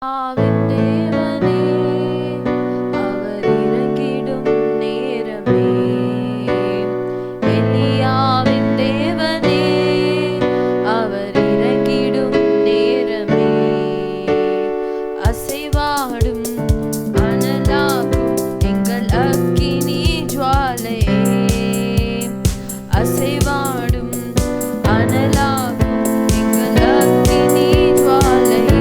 ஆவின் தேவனே அவர் இறங்கிடும் நேரமே. எலியாவின் தேவனே அவர் இறங்கிடும் நேரமே. அசைவாடும் அனலாகும் எங்கள் அக்கினி ஜுவாலையே. அசைவாடும் அனலாகும் எங்கள் அக்கினி ஜுவாலையே.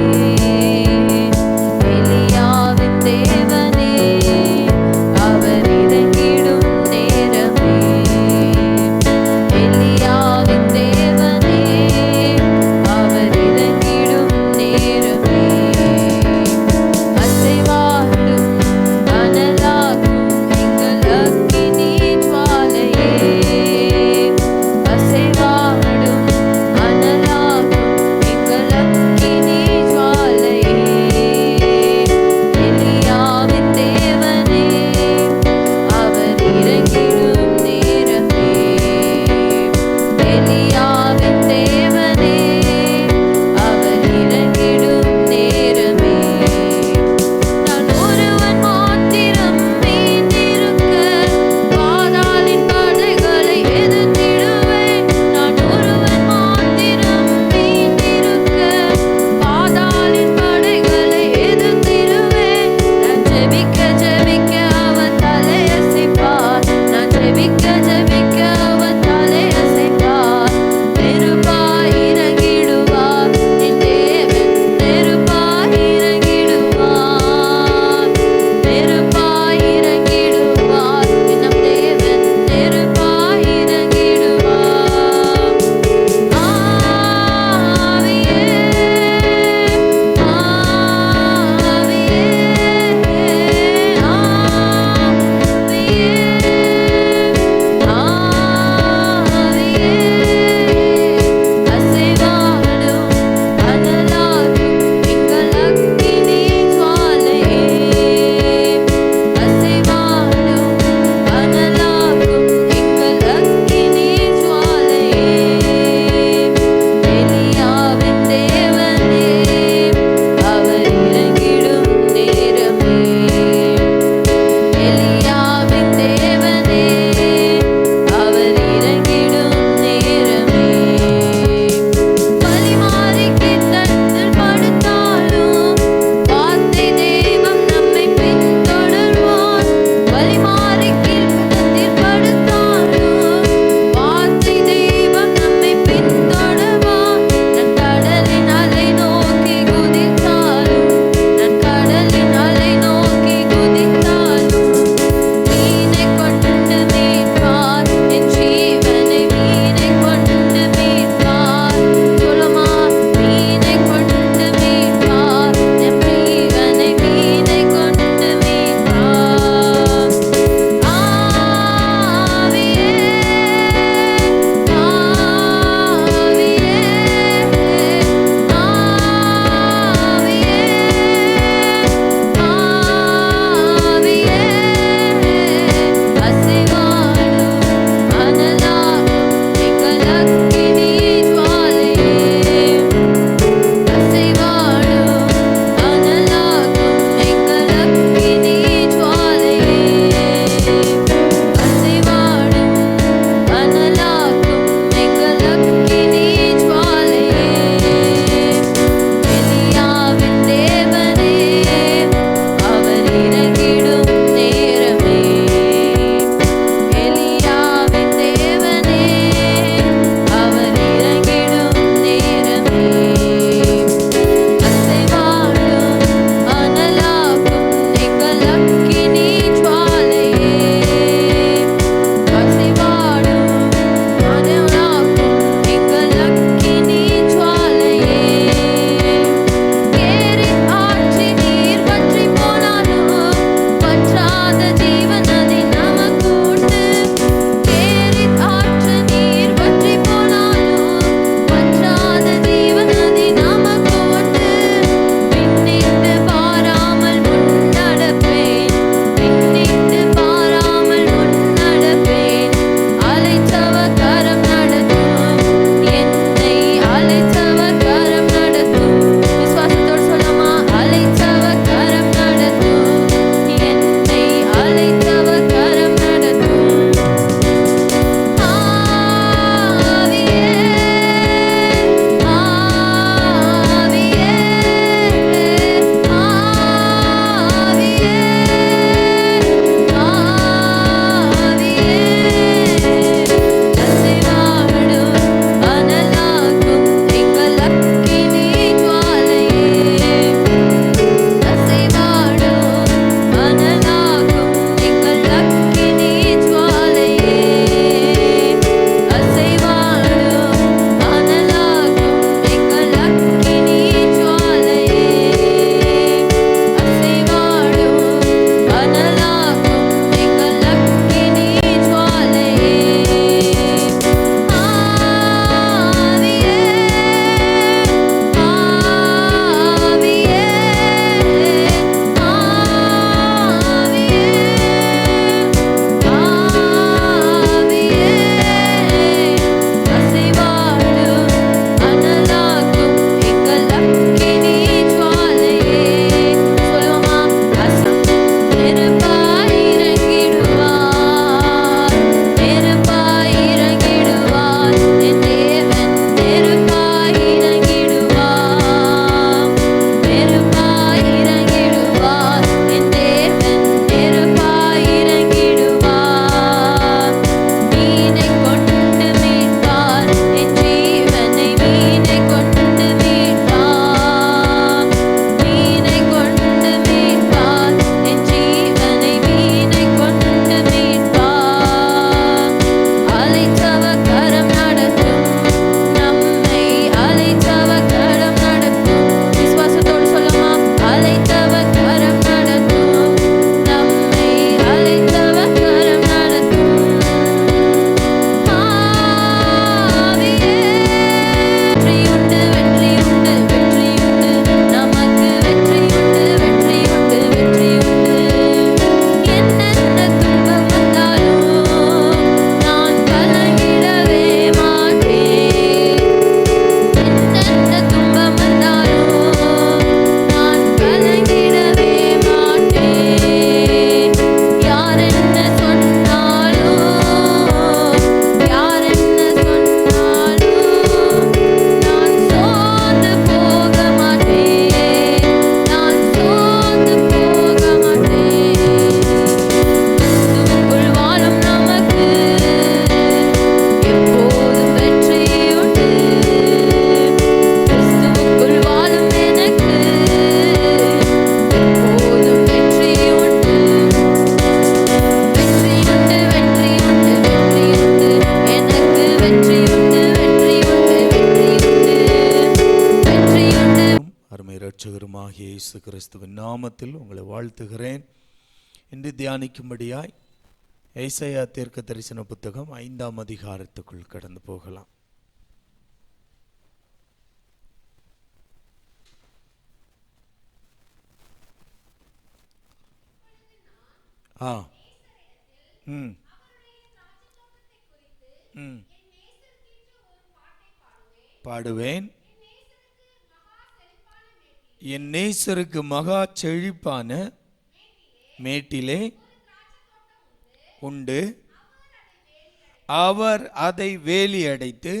ஆண்டவராகிய இயேசு கிறிஸ்துவின் நாமத்தில் உங்களை வாழ்த்துகிறேன். இன்று தியானிக்கும்படியாய் ஏசாயா தீர்க்க தரிசன புத்தகம் 5ஆம் அதிகாரத்துக்குள் கடந்து போகலாம். பாடுவேன். என் நேசருக்கு மகா செழிப்பான மேட்டிலே உண்டு. அவர் அதை வேலி அடைத்து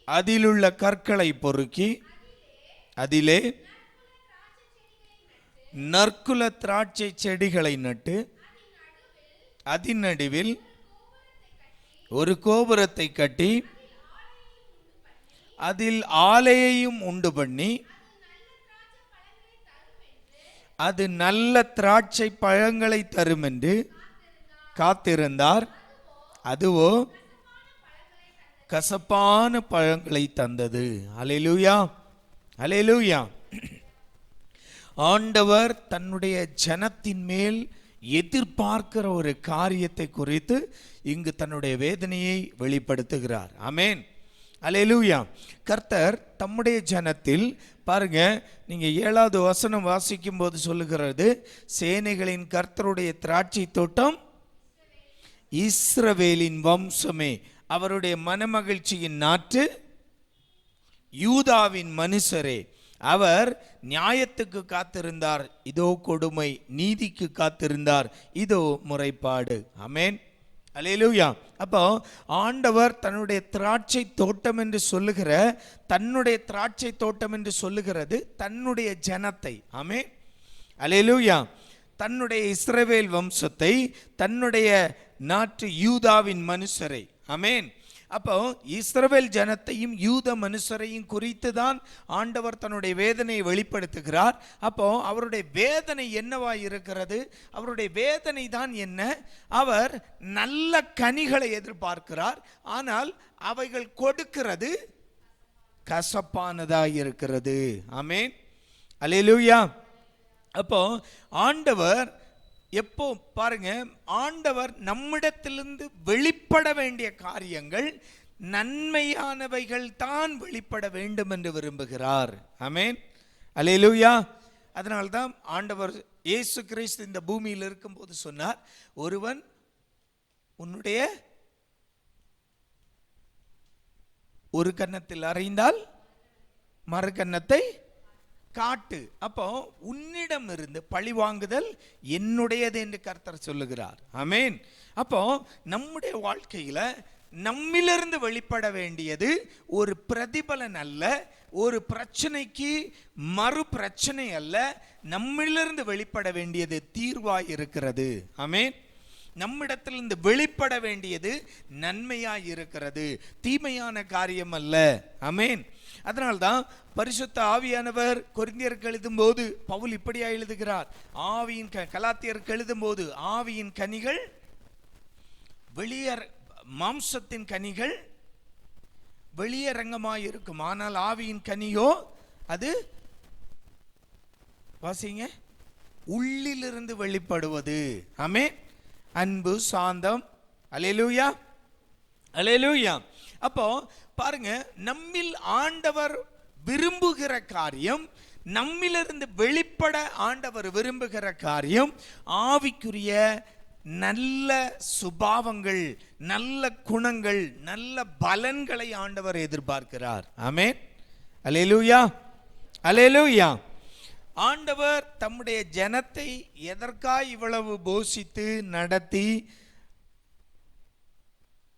அதிலுள்ள கற்களை பொறுக்கி அதிலே நற்குல திராட்சை செடிகளை நட்டு அதன் நடுவில் ஒரு கோபுரத்தை கட்டி அதில் ஆலையையும் உண்டு பண்ணி அது நல்ல திராட்சை பழங்களை தரும் என்று காத்திருந்தார். அதுவோ கசப்பான பழங்களை தந்தது. அல்லேலூயா, அல்லேலூயா. ஆண்டவர் தன்னுடைய ஜனத்தின் மேல் எதிர்பார்க்கிற ஒரு காரியத்தை குறித்து இங்கு தன்னுடைய வேதனையை வெளிப்படுத்துகிறார். ஆமென், அல்லேலூயா. கர்த்தர் தம்முடைய ஜனத்தில் பாருங்க, நீங்க 7வது வசனம் வாசிக்கும் போது சொல்லுகிறது, சேனைகளின் கர்த்தருடைய திராட்சை தோட்டம் இஸ்ரவேலின் வம்சமே, அவருடைய மனமகிழ்ச்சியின் நாற்று யூதாவின் மனுஷரே. அவர் நியாயத்துக்கு காத்திருந்தார், இதோ கொடுமை, நீதிக்கு காத்திருந்தார், இதோ முறைப்பாடு. ஆமென், அல்லேலூயா. அப்போ ஆண்டவர் தன்னுடைய திராட்சை தோட்டம் என்று சொல்லுகிற, தன்னுடைய திராட்சை தோட்டம் என்று சொல்லுகிறது தன்னுடைய ஜனத்தை. ஆமென், அல்லேலூயா. தன்னுடைய இஸ்ரவேல் வம்சத்தை, தன்னுடைய நாட்டு யூதாவின் மனுஷரை. ஆமென். அப்போ இஸ்ரவேல் ஜனத்தையும் யூத மனுஷரையும் குறித்து தான் ஆண்டவர் தன்னுடைய வேதனையை வெளிப்படுத்துகிறார். அப்போ அவருடைய வேதனை என்னவாய் இருக்கிறது? அவருடைய வேதனை தான் என்ன? அவர் நல்ல கனிகளை எதிர்பார்க்கிறார், ஆனால் அவைகள் கொடுக்கிறது கசப்பானதாய் இருக்கிறது. ஆமென், அல்லேலூயா. அப்போ ஆண்டவர் எப்போ பாருங்க, ஆண்டவர் நம்மிடத்திலிருந்து வெளிப்பட வேண்டிய காரியங்கள் நன்மையானவைகள் தான் வெளிப்பட வேண்டும் என்று விரும்புகிறார். ஆமென், அல்லேலூயா. அதனால்தான் ஆண்டவர் இயேசு கிறிஸ்து இந்த பூமியில் இருக்கும்போது சொன்னார், ஒருவன் உன்னுடைய ஒரு கன்னத்தில் அறைந்தால் மறு கன்னத்தை காட்டு. அப்போ உன்னிடம் இருந்து பழி வாங்குதல் என்னுடையது என்று கர்த்தர் சொல்லுகிறார். ஆமென். அப்போ நம்முடைய வாழ்க்கையில நம்மிலிருந்து வெளிப்பட வேண்டியது ஒரு பிரதிபலன் அல்ல, ஒரு பிரச்சனைக்கு மறு பிரச்சனை அல்ல, நம்மிலிருந்து வெளிப்பட வேண்டியது தீர்வாய் இருக்கிறது. ஆமென். நம்மிடத்திலிருந்து வெளிப்பட வேண்டியது நன்மையாய் இருக்கிறது, தீமையான காரியம் அல்ல. ஆமென். அதனால்தான் பரிசுத்த ஆவியானவர் கொரிந்தியருக்கு எழுதும் போது பவுல் இப்படியா எழுதுகிறார், ஆவியின் கலாத்தியருக்கு எழுதும் போது ஆவியின் கனிகள் மாம்சத்தின் கனிகள் வெளியரங்கமாய் இருக்கும், ஆனால் ஆவியின் கனியோ அது வாசிங்க உள்ளிலிருந்து வெளிப்படுவது. ஆமென். அன்பு, சாந்தம், அல்லேலூயா, அல்லேலூயா. அப்போ பாருங்க, நம்மில் ஆண்டவர் விரும்புகிற காரியம், நம்மிலிருந்து வெளிப்பட ஆண்டவர் விரும்புகிற காரியம் ஆவிக்குரிய நல்ல சுபாவங்கள், நல்ல குணங்கள், நல்ல பலன்களை ஆண்டவர் எதிர்பார்க்கிறார். ஆமென், அல்லேலூயா, அல்லேலூயா. ஆண்டவர் தம்முடைய ஜனத்தை எதற்காய் இவ்வளவு போஷித்து நடத்தி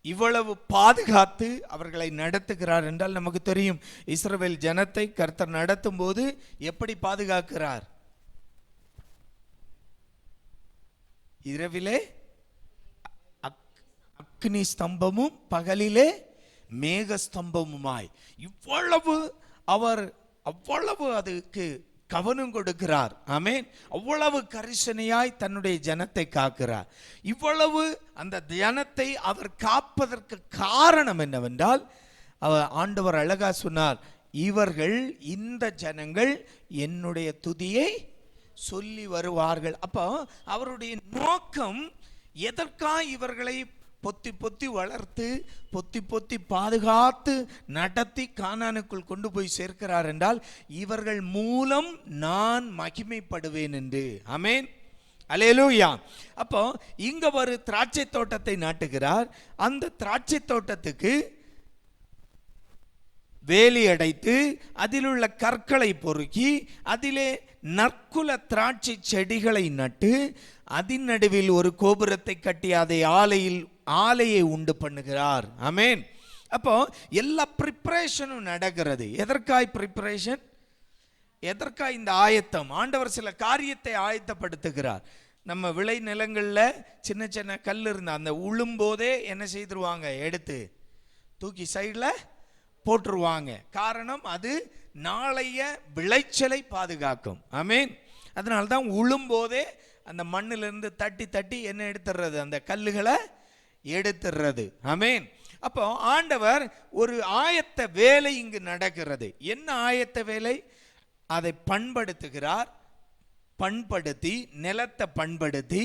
இவ்வளவு பாதுகாத்து அவர்களை நடத்துகிறார் என்றால் நமக்கு தெரியும். இஸ்ரவேல் ஜனத்தை கர்த்தர் நடத்தும் போது எப்படி பாதுகாக்கிறார்? இரவிலே அக்னி ஸ்தம்பமும் பகலிலே மேக ஸ்தம்பமுமாய் இவ்வளவு அவர் அவ்வளவு அதுக்கு கவனம் கொடுக்கிறார். ஆமென். அவ்வளவு கரிசனையாய் தன்னுடைய ஜனத்தை காக்கிறார். இவ்வளவு அந்த ஜனத்தை அவர் காப்பதற்கு காரணம் என்னவென்றால், ஆண்டவர் அழகா சொன்னார், இவர்கள் இந்த ஜனங்கள் என்னுடைய துதியை சொல்லி வருவார்கள். அப்போ அவருடைய நோக்கம் எதற்காக இவர்களை பொத்தி பொத்தி வளர்த்து பொத்தி பொத்தி பாதுகாத்து நடத்தி கானானுக்குள் கொண்டு போய் சேர்க்கிறார் என்றால் இவர்கள் மூலம் நான் மகிமைப்படுவேன் என்று. ஆமென், அல்லேலூயா. அப்போ இங்க ஒரு திராட்சை தோட்டத்தை நாட்டுகிறார். அந்த திராட்சை தோட்டத்துக்கு வேலி அடைத்து அதில் உள்ள கற்களை பொறுக்கி அதிலே நற்குல திராட்சை செடிகளை நட்டு அதன் நடுவில் ஒரு கோபுரத்தை கட்டி அதை ஆலையை உண்டு பண்ணுகிறார். ஆமென். அப்போ எல்லா ப்ரிப்பரேஷனும் நடக்கிறது. எதற்காய் ப்ரிப்பரேஷன்? எதற்காக இந்த ஆயத்தம்? ஆண்டவர் சில காரியத்தை ஆயத்தப்படுத்துகிறார். நம்ம விளை நிலங்களில் சின்ன சின்ன கல் இருந்த அந்த உழும்போதே என்ன செய்திருவாங்க? எடுத்து தூக்கி சைடில் போட்டுருவாங்க. காரணம், அது நாளைய விளைச்சலை பாதுகாக்கும். ஆமென். அதனால தான் உழும்போதே அந்த மண்ணிலிருந்து தட்டி தட்டி என்ன எடுத்துடுறது? அந்த கல்லுகளை எடுத்துடுறது. ஆமென். அப்போ ஆண்டவர் ஒரு ஆயத்த வேலை இங்கு நடக்கிறது. என்ன ஆயத்த வேலை? அதை பண்படுத்துகிறார். பண்படுத்தி நிலத்தை பண்படுத்தி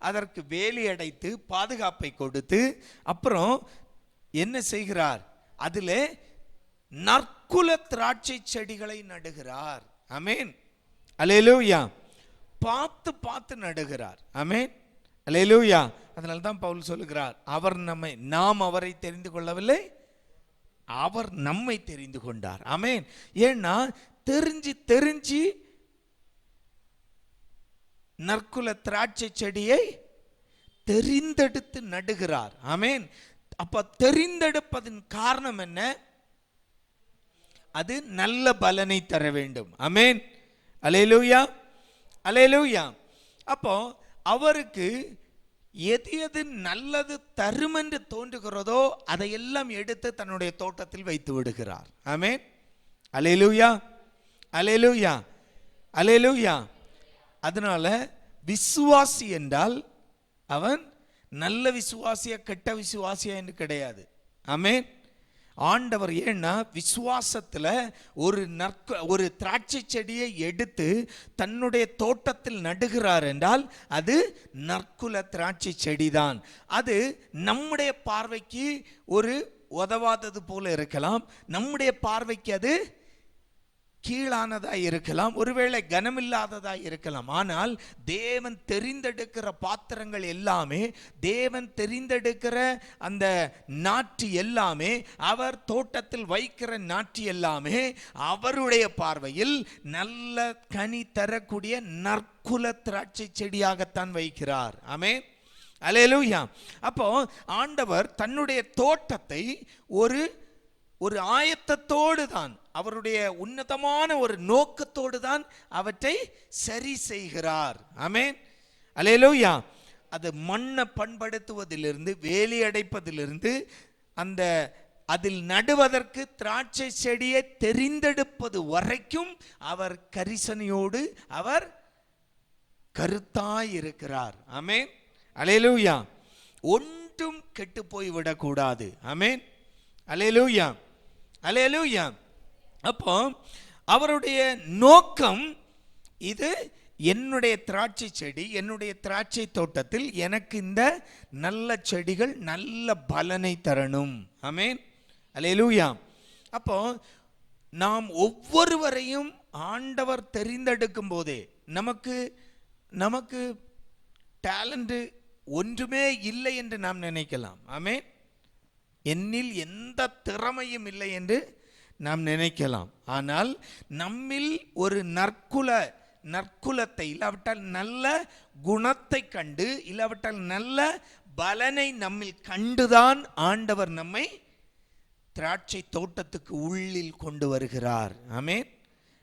அதற்கு வேலி அடைத்து பாதுகாப்பை கொடுத்து அப்புறம் என்ன செய்கிறார்? அதில் நற்குல திராட்சை செடிகளை நடுகிறார். ஆமென், அல்லேலூயா. பார்த்து பார்த்து நடுகிறார். ஆமென், அல்லேலூயா. அதனால தான் பவுல் சொல்லுகிறார், நாம் அவரை தெரிந்து கொள்ளவில்லை, அவர் நம்மை தெரிந்து கொண்டார். ஆமென். ஏன்னா தெரிஞ்சு நற்குல திராட்சை செடியை தெரிந்தெடுத்து நடுகிறார். ஆமென். அப்ப தெரிந்தெடுப்பதன் காரணம் என்ன? அது நல்ல பலனை தர வேண்டும். ஆமென், அல்லேலூயா, அல்லேலூயா. அப்போ அவருக்கு எது எது நல்லது தரும் என்று தோன்றுகிறதோ அதையெல்லாம் எடுத்து தன்னுடைய தோட்டத்தில் வைத்து விடுகிறார். ஆமென், அல்லேலூயா, அல்லேலூயா, அல்லேலூயா. அதனால விசுவாசி என்றால் அவன் நல்ல விசுவாசியா கெட்ட விசுவாசியா என்று கிடையாது. ஆமென். ஆண்டவர் ஏன்னா விசுவாசத்தில் ஒரு திராட்சை செடியை எடுத்து தன்னுடைய தோட்டத்தில் நடுகிறார் என்றால் அது நற்குல திராட்சை செடிதான். அது நம்முடைய பார்வைக்கு ஒரு உதவாதது போல இருக்கலாம், நம்முடைய பார்வைக்கு அது கீழானதாய் இருக்கலாம், ஒருவேளை கனமில்லாததாய் இருக்கலாம். ஆனால் தேவன் தெரிந்தெடுக்கிற பாத்திரங்கள் எல்லாமே, தேவன் தெரிந்தெடுக்கிற அந்த நாற்று எல்லாமே, அவர் தோட்டத்தில் வைக்கிற நாற்று எல்லாமே அவருடைய பார்வையில் நல்ல கனி தரக்கூடிய நற்குல திராட்சை செடியாகத்தான் வைக்கிறார். ஆமென், அல்லேலூயா. அப்போ ஆண்டவர் தன்னுடைய தோட்டத்தை ஒரு ஆயத்தத்தோடு தான், அவருடைய உன்னதமான ஒரு நோக்கத்தோடு தான் அவற்றை சரி செய்கிறார். ஆமென், அல்லேலூயா. அது மண்ணை பண்படுத்துவதிலிருந்து வேலி அடைப்பதிலிருந்து அதில் நடுவதற்கு திராட்சை செடியை தெரிந்தெடுப்பது வரைக்கும் அவர் கரிசனையோடு அவர் கருத்தாய் இருக்கிறார். ஆமென், அல்லேலூயா. ஒன்றும் கெட்டு போய் விடக்கூடாது. ஆமென், அல்லேலூயா, அல்லேலூயா. அப்போ அவருடைய நோக்கம் இது, என்னுடைய திராட்சை செடி, என்னுடைய திராட்சை தோட்டத்தில் எனக்கு இந்த நல்ல செடிகள் நல்ல பலனை தரணும். ஆமென், அல்லேலூயா. அப்போ நாம் ஒவ்வொருவரையும் ஆண்டவர் தெரிந்தெடுக்கும் போதே நமக்கு டேலண்ட் ஒன்றுமே இல்லை என்று நாம் நினைக்கலாம். ஆமென், என்னில் எந்த திறமையும் இல்லை என்று நாம் நினைக்கலாம். ஆனால் நம்மில் ஒரு நற்குலத்தை இல்லாவிட்டால் நல்ல குணத்தை கண்டு, இல்லாவிட்டால் நல்ல பலனை நம்மில் கண்டுதான் ஆண்டவர் நம்மை திராட்சை தோட்டத்துக்கு உள்ளில் கொண்டு வருகிறார். ஆமென்,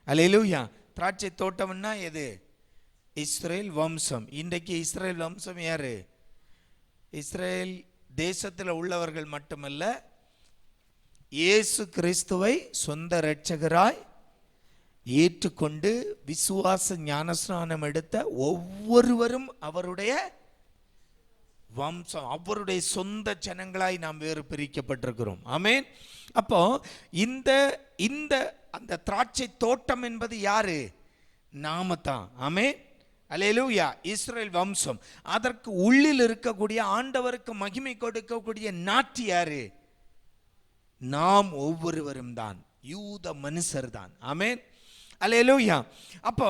அல்லேலூயா. திராட்சை தோட்டம்னா எது? இஸ்ரேல் வம்சம். இன்றைக்கு இஸ்ரேல் வம்சம் யாரு? இஸ்ரேல் தேசத்தில் உள்ளவர்கள் மட்டுமல்ல, இயேசு கிறிஸ்துவை சொந்த இரட்சகராய் ஏற்றுக்கொண்டு விசுவாச ஞானஸ்நானம் எடுத்த ஒவ்வொருவரும் அவருடைய வம்சம், அவருடைய சொந்த ஜனங்களாய் நாம் வேறு பிரிக்கப்பட்டிருக்கிறோம். ஆமென். அப்போ இந்த அந்த திராட்சை தோட்டம் என்பது யாரு? நாம தான். ஆமென். அல்லேலூயா. இஸ்ரவேல் வம்சம். அதற்கு உள்ளில் இருக்கக்கூடிய ஆண்டவருக்கு மகிமை கொடுக்கக்கூடிய நாட்டு யாரு? நாம் ஒவ்வொருவரும் தான், யூத மனுஷர் தான். ஆமென். அல்லேலூயா. அப்போ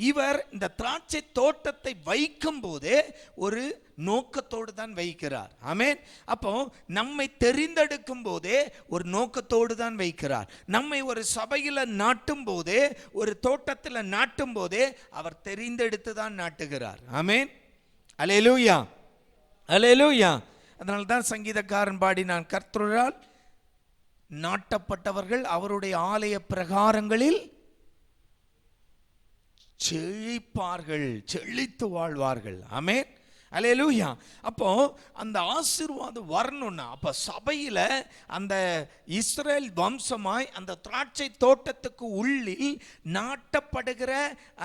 இவர் இந்த திராட்சை தோட்டத்தை வைக்கும் போதே ஒரு நோக்கத்தோடு தான் வைக்கிறார். ஆமென். அப்போ நம்மை தெரிந்தெடுக்கும் போதே ஒரு நோக்கத்தோடு தான் வைக்கிறார். நம்மை ஒரு சபையில் நாட்டும் போதே, ஒரு தோட்டத்தில் நாட்டும் போதே அவர் தெரிந்தெடுத்து தான் நாட்டுகிறார். ஆமென். அல்லேலூயா. அல்லேலூயா. அதனால தான் சங்கீதக்காரன் பாடினான், கர்த்தரால் நாட்டப்பட்டவர்கள் அவருடைய ஆலய பிரகாரங்களில் செழிப்பார்கள், செழித்து வாழ்வார்கள். ஆமென். அல்லேலூயா. அப்போ அந்த ஆசீர்வாதம் வரணும்னா, அப்ப சபையில அந்த இஸ்ரவேல் வம்சமாய் அந்த திராட்சை தோட்டத்துக்கு உள்ளில் நாட்டப்படுகிற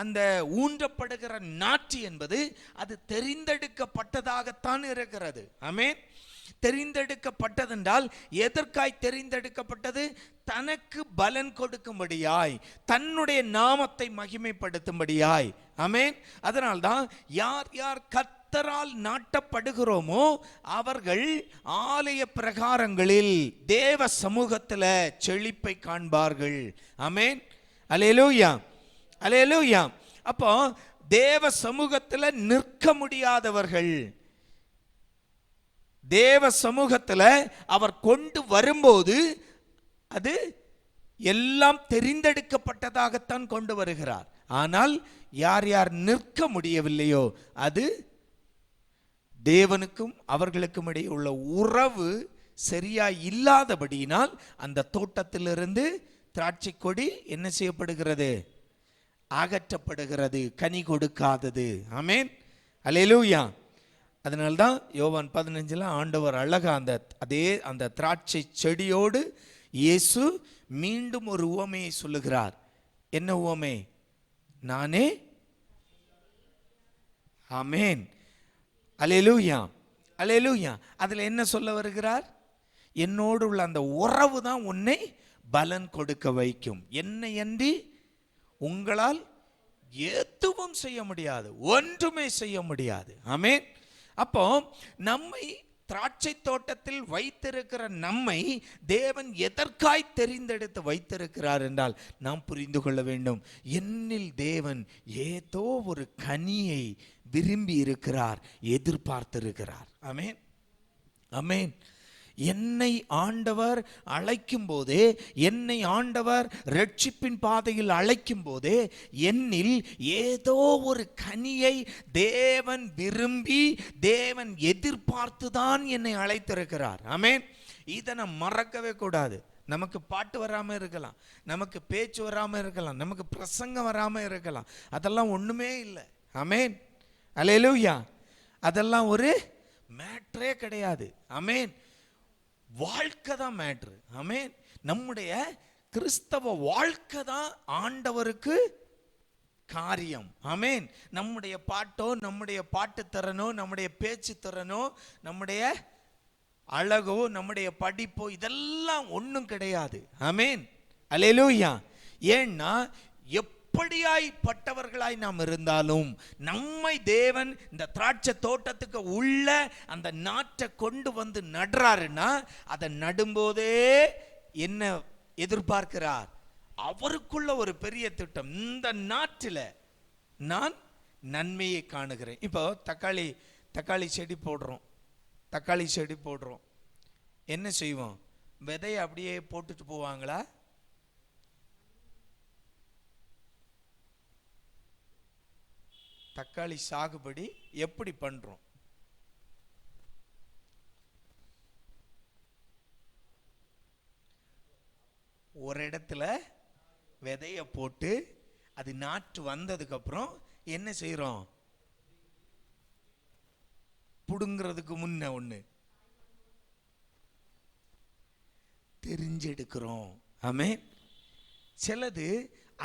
அந்த ஊன்றப்படுகிற நாட்டு என்பது அது தெரிந்தெடுக்கப்பட்டதாகத்தான் இருக்கிறது. ஆமென். தெரிந்தெடுக்கப்பட்டதென்றால் எதற்காய் தெரிந்தெடுக்கப்பட்டது? தனக்கு பலன் கொடுக்கும்படியாய், தன்னுடைய நாமத்தை மகிமைப்படுத்தும்படியாய். ஆமென். அதனால்தான் யார் யார் கர்த்தரால் நாட்டப்படுகிறோமோ அவர்கள் ஆலய பிரகாரங்களில் தேவ சமூகத்தில் செழிப்பை காண்பார்கள். ஆமென். அல்லேலூயா. அல்லேலூயா. அப்போ தேவ சமூகத்தில் நிற்க முடியாதவர்கள், தேவ சமூகத்தில் அவர் கொண்டு வரும்போது அது எல்லாம் தெரிந்தெடுக்கப்பட்டதாகத்தான் கொண்டு வருகிறார். ஆனால் யார் யார் நிற்க முடியவில்லையோ அது தேவனுக்கும் அவர்களுக்கும் இடையே உள்ள உறவு சரியா இல்லாதபடியினால் அந்த தோட்டத்திலிருந்து திராட்சை கொடி என்ன செய்யப்படுகிறது? அகற்றப்படுகிறது, கனி கொடுக்காதது. ஆமென். அல்லேலூயா. அதனால்தான் யோவான் 15 ஆண்டவர் அழகா அந்த திராட்சை செடியோடு இயேசு மீண்டும் ஒரு உவமையை சொல்லுகிறார். என்ன உவமை? நானே. ஆமென். அல்லேலூயா. அல்லேலூயா. அதுல என்ன சொல்ல வருகிறார்? என்னோடு உள்ள அந்த உறவு தான் உன்னை பலன் கொடுக்க வைக்கும். என்னை அன்றி உங்களால் எதுவும் செய்ய முடியாது, ஒன்றுமே செய்ய முடியாது. ஆமென். அப்போ நம்மை திராட்சை தோட்டத்தில் வைத்திருக்கிற நம்மை தேவன் எதற்காய் தெரிந்தெடுத்து வைத்திருக்கிறார் என்றால் நாம் புரிந்து கொள்ள வேண்டும். என்னில் தேவன் ஏதோ ஒரு கனியை விரும்பி இருக்கிறார், எதிர்பார்த்திருக்கிறார். ஆமென். ஆமென். என்னை ஆண்டவர் அழைக்கும் போதே, என்னை ஆண்டவர் ரட்சிப்பின் பாதையில் அழைக்கும் போதே என்னில் ஏதோ ஒரு கனியை தேவன் விரும்பி, தேவன் எதிர்பார்த்துதான் என்னை அழைத்திருக்கிறார். ஆமென். இதை நாம் மறக்கவே கூடாது. நமக்கு பாட்டு வராமல் இருக்கலாம், நமக்கு பேச்சு வராமல் இருக்கலாம், நமக்கு பிரசங்கம் வராமல் இருக்கலாம், அதெல்லாம் ஒண்ணுமே இல்லை. ஆமென். அல்லேலூயா. அதெல்லாம் ஒரு மேட்டரே கிடையாது. ஆமென். வாழ்க்கை தான் மேட்ரு. ஆமென். நம்முடைய கிறிஸ்தவ வாழ்க்கை தான் ஆண்டவருக்கு காரியம். ஆமென். நம்முடைய பாட்டோ, நம்முடைய பாட்டு திறனோ, நம்முடைய பேச்சு திறனோ, நம்முடைய அழகோ, நம்முடைய படிப்போ இதெல்லாம் ஒன்றும் கிடையாது. ஆமென். அல்லேலூயா. ஏன்னா எப்படியாய்ப்பட்டவர்களாய் நாம் இருந்தாலும் நம்மை தேவன் இந்த திராட்சை தோட்டத்துக்கு உள்ள அந்த நாட்டை கொண்டு வந்து நடுறாருன்னா அதை நடும்போதே என்ன எதிர்பார்க்கிறார்? அவருக்குள்ள ஒரு பெரிய திட்டம். இந்த நாட்டில் நான் நன்மையை காணுகிறேன். இப்போ தக்காளி செடி போடுறோம். தக்காளி செடி போடுறோம், என்ன செய்வோம்? விதையை அப்படியே போட்டுட்டு போவாங்களா? தக்காளி சாகுபடி எப்படி பண்றோம்? ஒரு இடத்துல விதைய போட்டு அது நாற்று வந்ததுக்கு அப்புறம் என்ன செய்யறோம்? புடுங்கிறதுக்கு முன்ன ஒண்ணு தெரிஞ்செடுக்கிறோம். ஆமென். சிலது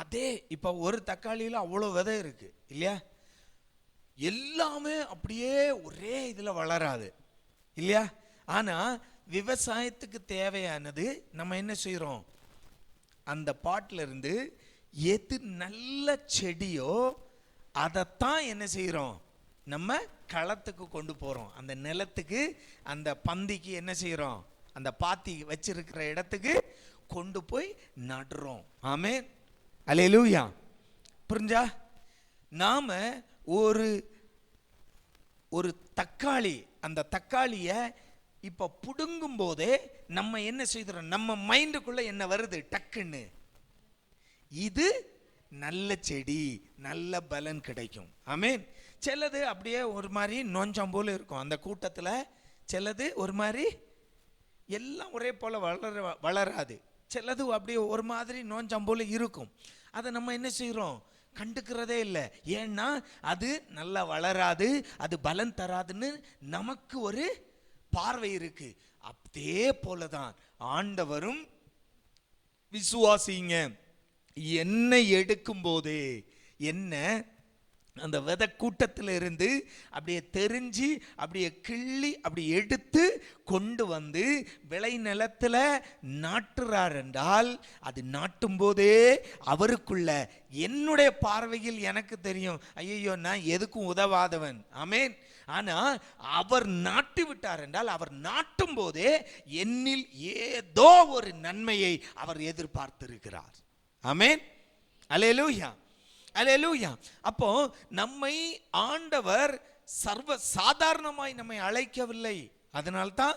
அதே இப்ப ஒரு தக்காளியில அவ்வளவு விதை இருக்கு இல்லையா? எல்லாமே அப்படியே ஒரே இதுல வளராது இல்லையா? ஆனா விவசாயத்துக்கு தேவையானது நம்ம என்ன செய்யறோம்? அந்த பாட்டில் இருந்து எது நல்ல செடியோ அதைத்தான் என்ன செய்கிறோம், நம்ம களத்துக்கு கொண்டு போகிறோம். அந்த நிலத்துக்கு, அந்த பந்திக்கு என்ன செய்கிறோம், அந்த பாத்தி வச்சிருக்கிற இடத்துக்கு கொண்டு போய் நடுறோம். ஆமென், அல்லேலூயா. புரிஞ்சா? நாம ஒரு ஒரு தக்காளி, அந்த தக்காளியை இப்போ புடுங்கும் போதே நம்ம என்ன செய்கிறோம், நம்ம மைண்டுக்குள்ள என்ன வருது டக்குன்னு, இது நல்ல செடி, நல்ல பலன் கிடைக்கும். ஆமென். சிலது அப்படியே ஒரு மாதிரி நொஞ்சம் போல இருக்கும் அந்த கூட்டத்தில், சிலது ஒரு மாதிரி எல்லாம் ஒரே போல வளராது, சிலது அப்படியே ஒரு மாதிரி நோஞ்சம் போல இருக்கும். அதை நம்ம என்ன செய்கிறோம், கண்டுக்கிறதே இல்லை. ஏன்னா அது நல்லா வளராது, அது பலன் தராதுன்னு நமக்கு ஒரு பார்வை இருக்கு. அதே போலதான் ஆண்டவரும் விசுவாசிங்க, என்னை எடுக்கும் போதே என்ன அந்த விதை கூட்டத்தில் இருந்து அப்படியே தெரிஞ்சு அப்படியே கிள்ளி அப்படி எடுத்து கொண்டு வந்து விளை நிலத்தில் நாட்டுறார் என்றால், அது நாட்டும் போதே அவருக்குள்ள என்னுடைய பார்வையில் எனக்கு தெரியும், ஐயோ நான் எதுக்கும் உதவாதவன். ஆமென். ஆனா அவர் நாட்டி விட்டார் என்றால், அவர் நாட்டும் போதே என்னில் ஏதோ ஒரு நன்மையை அவர் எதிர்பார்த்திருக்கிறார். ஆமென், அல்லேலூயா, அல்லேலூயா. அப்போ நம்மை ஆண்டவர் சர்வ சாதாரணமாய் நம்மை அழைக்கவில்லை. அதனால்தான்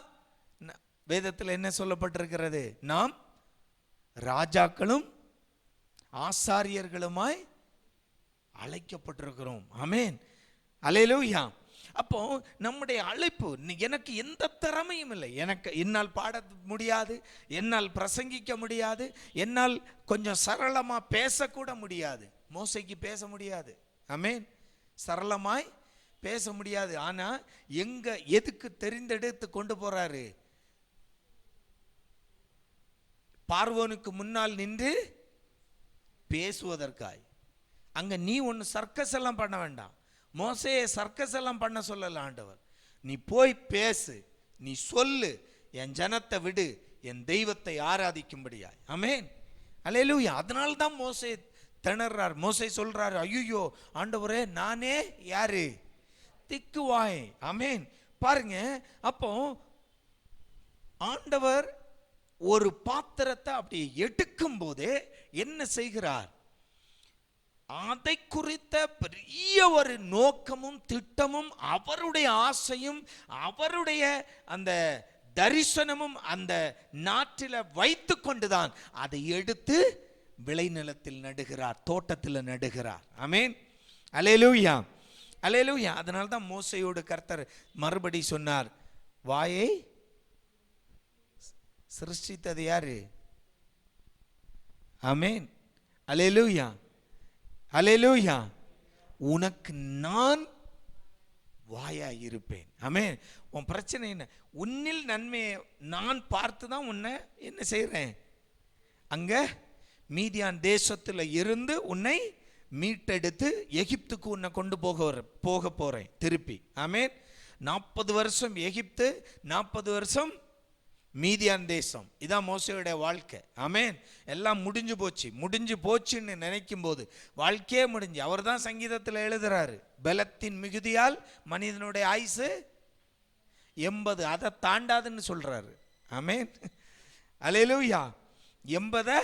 வேதத்தில் என்ன சொல்லப்பட்டிருக்கிறது, நாம் ராஜாக்களும் ஆசாரியர்களுமாய் அழைக்கப்பட்டிருக்கிறோம். ஆமென், அல்லேலூயா. அப்போ நம்முடைய அழைப்பு, எனக்கு எந்த திறமையும் இல்லை, என்னால் பாட முடியாது, என்னால் பிரசங்கிக்க முடியாது, என்னால் கொஞ்சம் சரளமா பேசக்கூட முடியாது. மோசைக்கு பேச முடியாது. ஆமென், சரளமாய் பேச முடியாது. ஆனா எதுக்கு தெரிந்தெடுத்து கொண்டு போறாரு, பார்வோனுக்கு முன்னால் நின்று பேசுவதற்காய். அங்க நீ ஒன்று சர்க்கஸ் எல்லாம் பண்ண வேண்டாம், மோசையை சர்க்கஸ் எல்லாம் பண்ண சொல்லல ஆண்டவர். நீ போய் பேசு, நீ சொல்லு, என் ஜனத்தை விடு, என் தெய்வத்தை ஆராதிக்கும்படியாய். ஆமென், அல்லேலூயா. அதனால்தான் மோசே திணறார். மோசே சொல்றாரு, ஐயோ ஆண்டவரே, நானே யாரு, திக்குவாய். ஆமென். பாருங்க, அப்போ ஆண்டவர் ஒரு பாத்திரத்தை அப்படி எடுக்கும் போது என்ன செய்கிறார், அதை குறித்த பெரிய ஒரு நோக்கமும் திட்டமும் அவருடைய ஆசையும் அவருடைய அந்த தரிசனமும் அந்த நாட்டில் வைத்து கொண்டுதான் அதை எடுத்து விளைநிலத்தில் நடுகிறார், தோட்டத்தில் நடுகிறார். ஆமென், அல்லேலூயா, அல்லேலூயா. அதனால தான் மோசையோடு கர்த்தர் மறுபடி சொன்னார், வாயை சிருஷ்டித்தது யாரு? ஆமென், அல்லேலூயா, அல்லேலூயா. உனக்கு நான் வாயாய் இருப்பேன். ஆமென். உன் பிரச்சனை என்ன, உன்னில் நன்மையை நான் பார்த்து தான் உன்னை என்ன செய்கிறேன், அங்க மீதியான் தேசத்தில் இருந்து உன்னை மீட்டெடுத்து எகிப்துக்கு உன்னை கொண்டு போக போறேன் திருப்பி. ஆமென். 40 வருஷம் எகிப்து, 40 வருஷம் மீதியான் தேசம். இதான் மோசையுடைய வாழ்க்கை. ஆமென். எல்லாம் முடிஞ்சு போச்சுன்னு நினைக்கும் போது வாழ்க்கையே முடிஞ்சு. அவர் தான் சங்கீதத்தில் எழுதுறாரு, பலத்தின் மிகுதியால் மனிதனுடைய ஆயுசு 80, அதை தாண்டாதுன்னு சொல்றாரு. ஆமென், அல்லேலூயா. 80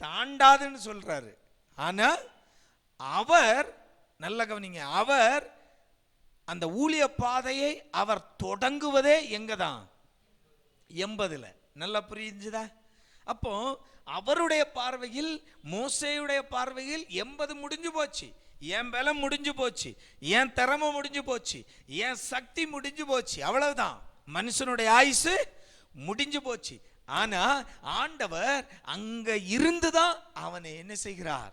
தாண்டாதுன்னு சொல்றாரு. ஆனா அவர், நல்ல கவனிங்க, அவர் அந்த ஊழிய பாதையை அவர் தொடங்குவதே எங்க தான், 80ல. நல்லா புரிஞ்சுதா? அப்போ அவருடைய பார்வையில், மோசேயுடைய பார்வையில் 80 முடிஞ்சு போச்சு. என் பலம் முடிஞ்சு போச்சு, என் திறமை முடிஞ்சு போச்சு, என் சக்தி முடிஞ்சு போச்சு, அவ்வளவுதான். மனுஷனுடைய ஆயுசு முடிஞ்சு போச்சு. ஆனா ஆண்டவர் அங்க இருந்துதான் அவனை என்ன செய்கிறார்,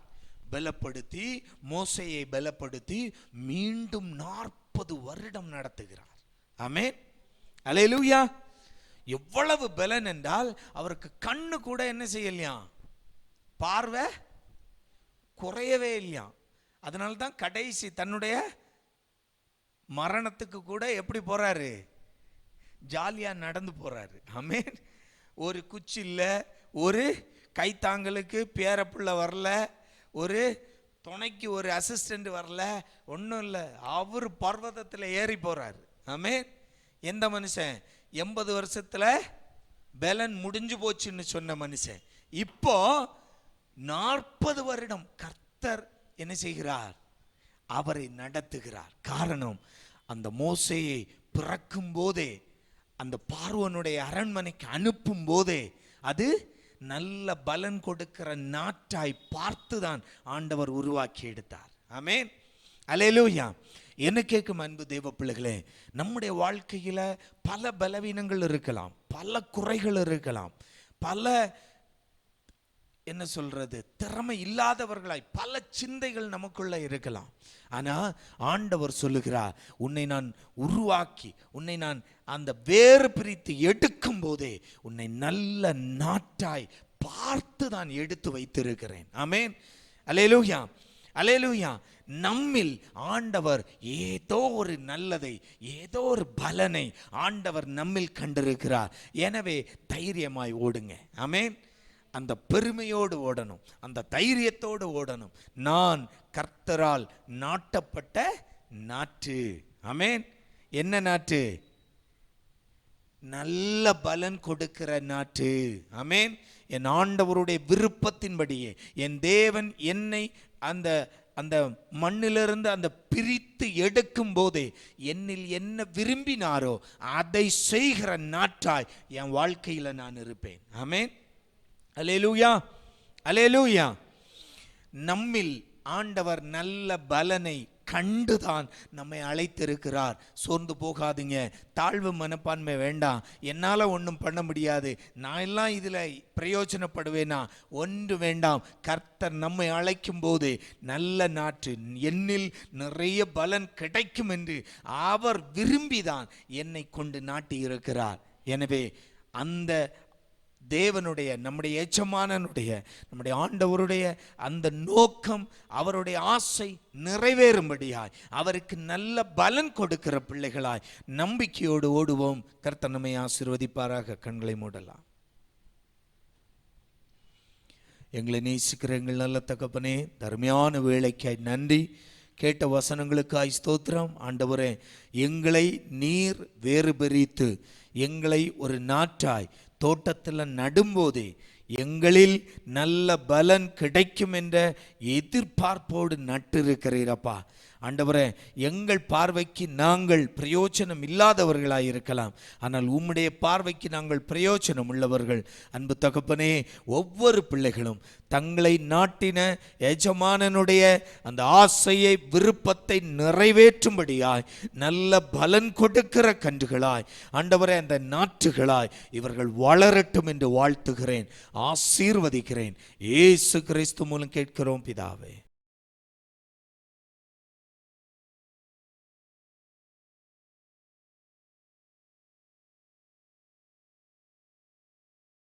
பலப்படுத்தி, மோசையை பலப்படுத்தி மீண்டும் 40 வருடம் நடத்துகிறார். ஆமென், அல்லேலூயா. எவ்வளவு பலன் என்றால், அவருக்கு கண்ணு கூட என்ன செய்யலையா, பார்வை குறையவே இல்லையா. அதனால்தான் கடைசி தன்னுடைய மரணத்துக்கு கூட எப்படி போறாரு, ஜாலியா நடந்து போறாரு. ஆமென். ஒரு குச்சி இல்லை, ஒரு கைத்தாங்களுக்கு பேரப்புள்ள வரல, ஒரு துணைக்கு ஒரு அசிஸ்டண்ட் வரல, ஒன்றும் இல்லை. அவர் பர்வதத்தில் ஏறி போறாரு. ஆமென். எந்த மனுஷன் 80 வருஷத்துல பலன் முடிஞ்சு போச்சுன்னு சொன்ன மனுஷன் இப்போ 40 வருடம் கர்த்தர் என்ன செய்கிறார்? அவரை நடத்துகிறார். காரணம், அந்த மோசேயை பிறக்கும் போதே, அந்த பார்வோனுடைய அரண்மனைக்கு அனுப்பும் போதே அது நல்ல பலன் கொடுக்கிற நாட்டாய் பார்த்துதான் ஆண்டவர் உருவாக்கி எடுத்தார். ஆமென். அல்லேலூயா. என்ன கேட்கும் அன்பு தேவ பிள்ளைகளே, நம்முடைய வாழ்க்கையில பல பலவீனங்கள் இருக்கலாம், பல குறைகள் இருக்கலாம், பல என்ன சொல்றது திறமை இல்லாதவர்களாய் பல சிந்தைகள் நமக்குள்ள இருக்கலாம். ஆனா ஆண்டவர் சொல்லுகிறார், உன்னை நான் உருவாக்கி உன்னை நான் அந்த வேறு பிரித்து எடுக்கும் போதே உன்னை நல்ல நாட்டாய் பார்த்து தான் எடுத்து வைத்திருக்கிறேன். ஆமென். அல்லேலூயா, அல்லேலூயா. நம்மில் ஆண்டவர் ஏதோ ஒரு நல்லதை, ஏதோ ஒரு பலனை ஆண்டவர் நம்மில் கண்டிருக்கிறார். எனவே தைரியமாய் ஓடுங்க. ஆமென். அந்த பெருமையோடு ஓடணும், அந்த தைரியத்தோடு ஓடணும். நான் கர்த்தரால் நாட்டப்பட்ட நாற்று. ஆமென். என்ன நாற்று? நல்ல பலன் கொடுக்கிற நாற்று. ஆமென். என் ஆண்டவருடைய விருப்பத்தின்படியே என் தேவன் என்னை அந்த அந்த மண்ணிலிருந்து அந்த பிரித்து எடுக்கும் போதே என்னில் என்ன விரும்பினாரோ அதை செய்கிற நாற்றாய் என் வாழ்க்கையில நான் இருப்பேன். ஆமென். அல்லேலூயா, அல்லேலூயா. நம்மில் ஆண்டவர் நல்ல பலனை கண்டுதான் நம்மை அழைத்திருக்கிறார். சோர்ந்து போகாதீங்க, தாழ்வு மனப்பான்மை வேண்டாம். என்னால் ஒன்றும் பண்ண முடியாது, நான் எல்லாம் இதில் பிரயோஜனப்படுவேனா? ஒன்று வேண்டாம். கர்த்தர் நம்மை அழைக்கும் போது நல்ல நாற்று, என்னில் நிறைய பலன் கிடைக்கும் என்று அவர் விரும்பிதான் என்னை கொண்டு நாட்டி இருக்கிறார். எனவே அந்த தேவனுடைய, நம்முடைய எஜமானனுடைய, நம்முடைய ஆண்டவருடைய அந்த நோக்கம், அவருடைய ஆசை நிறைவேறும்படியாய் அவருக்கு நல்ல பலன் கொடுக்கிற பிள்ளைகளாய் நம்பிக்கையோடு ஓடுவோம். கர்த்தர் நம்மை ஆசீர்வதிப்பாராக. கண்களை மூடலாம். எங்களை நேசிக்கிற எங்கள் நல்ல தகப்பனே, தர்மையான வேளைக்காய் நன்றி. கேட்ட வசனங்களுக்காய் ஸ்தோத்திரம். ஆண்டவரே, எங்களை நீர் வேறு பிரித்து எங்களை ஒரு நாற்றாய் தோட்டத்தில் நடும்போதே எங்களில் நல்ல பலன் கிடைக்கும் என்ற எதிர்பார்ப்போடு நட்டிருக்கிறீரப்பா. ஆண்டவரே, எங்கள் பார்வைக்கு நாங்கள் பிரயோஜனம் இல்லாதவர்களாய் இருக்கலாம், ஆனால் உம்முடைய பார்வைக்கு நாங்கள் பிரயோஜனம் உள்ளவர்கள். அன்பு தகப்பனே, ஒவ்வொரு பிள்ளைகளும் தங்களை நாட்டின எஜமானனுடைய அந்த ஆசையை, விருப்பத்தை நிறைவேற்றும்படியாய் நல்ல பலன் கொடுக்கிற கன்றுகளாய், ஆண்டவரே, அந்த நாற்றுகளாய் இவர்கள் வளரட்டும் என்று வாழ்த்துகிறேன், ஆசீர்வதிக்கிறேன். இயேசு கிறிஸ்து மூலம் கேட்கிறோம் பிதாவே.